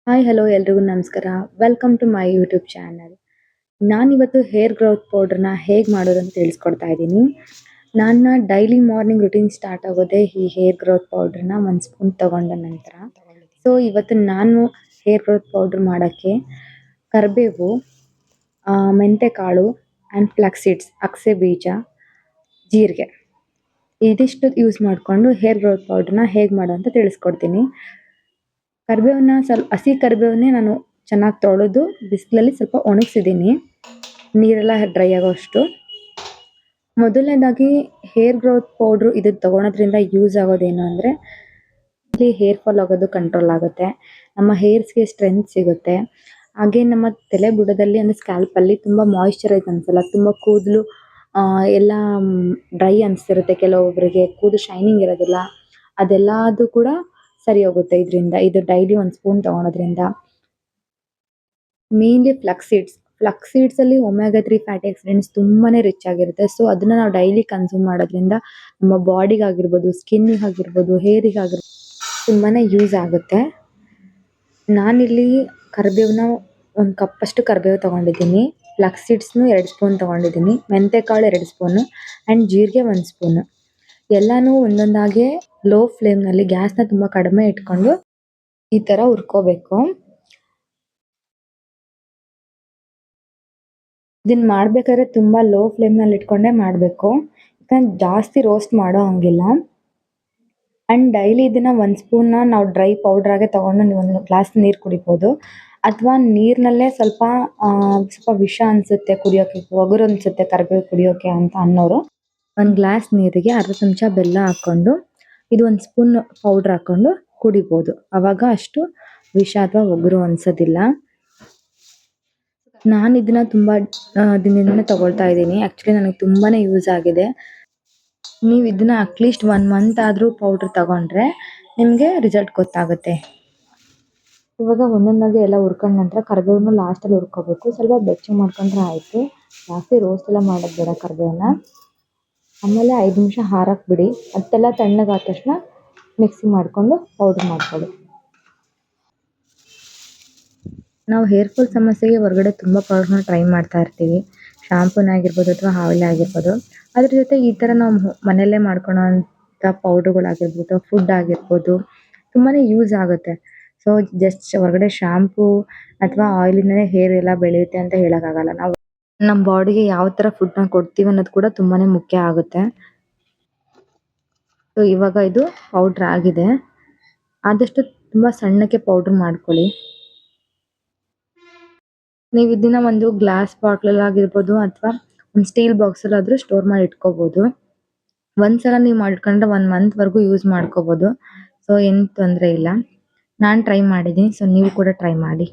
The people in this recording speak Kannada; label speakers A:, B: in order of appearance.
A: ಹಾಯ್ ಹಲೋ ಎಲ್ರಿಗೂ ನಮಸ್ಕಾರ. Welcome to my YouTube channel. ನಾನಿವತ್ತು ಹೇರ್ ಗ್ರೋತ್ ಪೌಡರ್ನ ಹೇಗೆ ಮಾಡೋದಂತ ತಿಳಿಸ್ಕೊಡ್ತಾ ಇದ್ದೀನಿ. ನನ್ನ ಡೈಲಿ ಮಾರ್ನಿಂಗ್ ರುಟೀನ್ ಸ್ಟಾರ್ಟ್ ಆಗೋದೇ ಈ ಹೇರ್ ಗ್ರೋತ್ ಪೌಡರ್ನ 1 ಸ್ಪೂನ್ ತಗೊಂಡ ನಂತರ. ಸೊ ಇವತ್ತು ನಾನು ಹೇರ್ ಗ್ರೋತ್ ಪೌಡರ್ ಮಾಡೋಕ್ಕೆ ಕರಿಬೇವು, ಮೆಂತೆಕಾಳು ಆ್ಯಂಡ್ ಫ್ಲಾಕ್ಸ್ ಸೀಡ್ಸ್, ಅಗಸೆ ಬೀಜ, ಜೀರಿಗೆ ಇದಿಷ್ಟು ಯೂಸ್ ಮಾಡಿಕೊಂಡು ಹೇರ್ ಗ್ರೋತ್ ಪೌಡರ್ನ ಹೇಗೆ ಮಾಡೋದು ಅಂತ ತಿಳಿಸ್ಕೊಡ್ತೀನಿ. ಕರಿಬೇವನ್ನ ಹಸಿ ಕರಿಬೇವನ್ನೇ ನಾನು ಚೆನ್ನಾಗಿ ತೊಳೆದು ಬಿಸಿಲಲ್ಲಿ ಸ್ವಲ್ಪ ಒಣಗಿಸಿದ್ದೀನಿ, ನೀರೆಲ್ಲ ಡ್ರೈ ಆಗೋಷ್ಟು. ಮೊದಲನೇದಾಗಿ ಹೇರ್ ಗ್ರೋತ್ ಪೌಡ್ರು ಇದು ತೊಗೊಳೋದ್ರಿಂದ ಯೂಸ್ ಆಗೋದೇನು ಅಂದರೆ, ಇಲ್ಲಿ ಹೇರ್ ಫಾಲ್ ಆಗೋದು ಕಂಟ್ರೋಲ್ ಆಗುತ್ತೆ, ನಮ್ಮ ಹೇರ್ಸ್ಗೆ ಸ್ಟ್ರೆಂತ್ ಸಿಗುತ್ತೆ. ಹಾಗೆ ನಮ್ಮ ತಲೆ ಬುಡದಲ್ಲಿ ಅಂದರೆ ಸ್ಕ್ಯಾಲ್ಪಲ್ಲಿ ತುಂಬ ಮಾಯಿಶ್ಚರೈಸ್ ಅನಿಸಲ್ಲ, ತುಂಬ ಕೂದಲು ಎಲ್ಲ ಡ್ರೈ ಅನಿಸ್ತಿರುತ್ತೆ. ಕೆಲವೊಬ್ಬರಿಗೆ ಕೂದಲು ಶೈನಿಂಗ್ ಇರೋದಿಲ್ಲ, ಅದೆಲ್ಲದು ಕೂಡ ಸರಿ ಹೋಗುತ್ತೆ ಇದರಿಂದ. ಇದು ಡೈಲಿ 1 ಸ್ಪೂನ್ ತೊಗೊಳೋದ್ರಿಂದ. ಮೇನ್ಲಿ ಫ್ಲಕ್ಸ್ ಸೀಡ್ಸಲ್ಲಿ ಒಮೆಗಾ 3 ಫ್ಯಾಟಿ ಆಕ್ಸಿಡೆಂಟ್ಸ್ ತುಂಬಾ ರಿಚ್ ಆಗಿರುತ್ತೆ. ಸೊ ಅದನ್ನು ನಾವು ಡೈಲಿ ಕನ್ಸ್ಯೂಮ್ ಮಾಡೋದ್ರಿಂದ ನಮ್ಮ ಬಾಡಿಗಾಗಿರ್ಬೋದು, ಸ್ಕಿನ್ನಿಗಾಗಿರ್ಬೋದು, ಹೇರಿಗಾಗಿರ್ಬೋದು ತುಂಬಾ ಯೂಸ್ ಆಗುತ್ತೆ. ನಾನಿಲ್ಲಿ ಕರಿಬೇವನ್ನ 1 ಕಪ್ಪಷ್ಟು ಕರಿಬೇವು ತೊಗೊಂಡಿದ್ದೀನಿ, ಫ್ಲಕ್ಸ್ ಸೀಡ್ಸ್ನು 2 ಸ್ಪೂನ್ ತೊಗೊಂಡಿದ್ದೀನಿ, ಮೆಂತೆಕಾಳು 2 ಸ್ಪೂನು ಆ್ಯಂಡ್ ಜೀರಿಗೆ 1 ಸ್ಪೂನು. ಎಲ್ಲನೂ ಒಂದೊಂದಾಗೆ ಲೋ ಫ್ಲೇಮ್ನಲ್ಲಿ ಗ್ಯಾಸ್ನ ತುಂಬ ಕಡಿಮೆ ಇಟ್ಕೊಂಡು ಈ ಥರ ಹುರ್ಕೋಬೇಕು. ಇದನ್ನು ಮಾಡಬೇಕಾದ್ರೆ ತುಂಬ ಲೋ ಫ್ಲೇಮ್ನಲ್ಲಿ ಇಟ್ಕೊಂಡೇ ಮಾಡಬೇಕು, ಯಾಕಂದ್ರೆ ಜಾಸ್ತಿ ರೋಸ್ಟ್ ಮಾಡೋ ಹಂಗಿಲ್ಲ. ಆ್ಯಂಡ್ ಡೈಲಿ ಇದನ್ನು 1 ಸ್ಪೂನ್ನ ನಾವು ಡ್ರೈ ಪೌಡ್ರಾಗೆ ತೊಗೊಂಡು ನೀವು 1 ಗ್ಲಾಸ್ ನೀರು ಕುಡಿಬೋದು. ಅಥವಾ ನೀರಿನಲ್ಲೇ ಸ್ವಲ್ಪ ವಿಷ ಅನಿಸುತ್ತೆ ಕುಡಿಯೋಕ್ಕೆ, ಒಗರು ಅನಿಸುತ್ತೆ ಕರಿಬೇವು ಕುಡಿಯೋಕ್ಕೆ ಅಂತ ಅನ್ನೋರು 1 ಗ್ಲಾಸ್ ನೀರಿಗೆ ಅರ್ಧ ಚಮಚ ಬೆಲ್ಲ ಹಾಕ್ಕೊಂಡು ಇದು 1 ಸ್ಪೂನ್ ಪೌಡ್ರ್ ಹಾಕ್ಕೊಂಡು ಕುಡಿಬೋದು. ಆವಾಗ ಅಷ್ಟು ವಿಷ ಅಥವಾ ಒಗರು ಅನಿಸೋದಿಲ್ಲ. ನಾನು ಇದನ್ನು ತುಂಬ ದಿನದಿಂದ ತಗೊಳ್ತಾ ಇದ್ದೀನಿ. ಆ್ಯಕ್ಚುಲಿ ನನಗೆ ತುಂಬಾ ಯೂಸ್ ಆಗಿದೆ. ನೀವು ಇದನ್ನು ಅಟ್ಲೀಸ್ಟ್ 1 ಮಂತ್ ಆದರೂ ಪೌಡ್ರ್ ತಗೊಂಡ್ರೆ ನಿಮಗೆ ರಿಸಲ್ಟ್ ಗೊತ್ತಾಗುತ್ತೆ. ಇವಾಗ ಒಂದೊಂದಾಗಿ ಎಲ್ಲ ಹುರ್ಕೊಂಡ ನಂತರ ಕರಿಬೇವನ್ನ ಲಾಸ್ಟಲ್ಲಿ ಹುರ್ಕೋಬೇಕು. ಸ್ವಲ್ಪ ಬೆಚ್ಚಗೆ ಮಾಡ್ಕೊಂಡ್ರೆ ಆಯಿತು, ಜಾಸ್ತಿ ರೋಸ್ಟ್ ಎಲ್ಲ ಮಾಡೋದು ಬೇಡ ಕರಿಬೇವನ್ನ. ಆಮೇಲೆ 5 ನಿಮಿಷ ಹಾರಕ್ಕೆ ಬಿಡಿ. ಅದೆಲ್ಲ ತಣ್ಣಗಾದ ತಕ್ಷಣ ಮಿಕ್ಸಿ ಮಾಡಿಕೊಂಡು ಪೌಡ್ರ್ ಮಾಡ್ಕೊಳ್ಳಿ. ನಾವು ಹೇರ್ ಫಾಲ್ ಸಮಸ್ಯೆಗೆ ಹೊರಗಡೆ ತುಂಬ ಪ್ರಾಡಕ್ಟ್ನ ಟ್ರೈ ಮಾಡ್ತಾ ಇರ್ತೀವಿ, ಶಾಂಪೂನಾಗಿರ್ಬೋದು ಅಥವಾ ಆಯಿಲ್ ಆಗಿರ್ಬೋದು. ಅದ್ರ ಜೊತೆ ಈ ಥರ ನಾವು ಮನೆಯಲ್ಲೇ ಮಾಡ್ಕೊಳ್ಳೋಂಥ ಪೌಡ್ರುಗಳಾಗಿರ್ಬೋದು, ಫುಡ್ ಆಗಿರ್ಬೋದು ತುಂಬಾ ಯೂಸ್ ಆಗುತ್ತೆ. ಸೊ ಜಸ್ಟ್ ಹೊರಗಡೆ ಶಾಂಪೂ ಅಥವಾ ಆಯಿಲಿಂದನೇ ಹೇರ್ ಎಲ್ಲ ಬೆಳೆಯುತ್ತೆ ಅಂತ ಹೇಳೋಕ್ಕಾಗಲ್ಲ. ನಾವು ನಮ್ಮ ಬಾಡಿಗೆ ಯಾವ ಥರ ಫುಡ್ನ ಕೊಡ್ತೀವಿ ಅನ್ನೋದು ಕೂಡ ತುಂಬಾ ಮುಖ್ಯ ಆಗುತ್ತೆ. ಸೊ ಇವಾಗ ಇದು ಪೌಡ್ರ್ ಆಗಿದೆ. ಆದಷ್ಟು ತುಂಬ ಸಣ್ಣಕ್ಕೆ ಪೌಡ್ರ್ ಮಾಡ್ಕೊಳ್ಳಿ. ನೀವು ಇದನ್ನ ಒಂದು ಗ್ಲಾಸ್ ಬಾಟ್ಲಲ್ಲಾಗಿರ್ಬೋದು ಅಥವಾ ಒಂದು ಸ್ಟೀಲ್ ಬಾಕ್ಸಲ್ಲಾದರೂ ಸ್ಟೋರ್ ಮಾಡಿ ಇಟ್ಕೋಬೋದು. ಒಂದ್ಸಲ ನೀವು ಮಾಡಿಟ್ಕೊಂಡ್ರೆ 1 ಮಂತ್ವರೆಗೂ ಯೂಸ್ ಮಾಡ್ಕೋಬೋದು. ಸೊ ಏನು ತೊಂದರೆ ಇಲ್ಲ. ನಾನು ಟ್ರೈ ಮಾಡಿದ್ದೀನಿ, ಸೊ ನೀವು ಕೂಡ ಟ್ರೈ ಮಾಡಿ.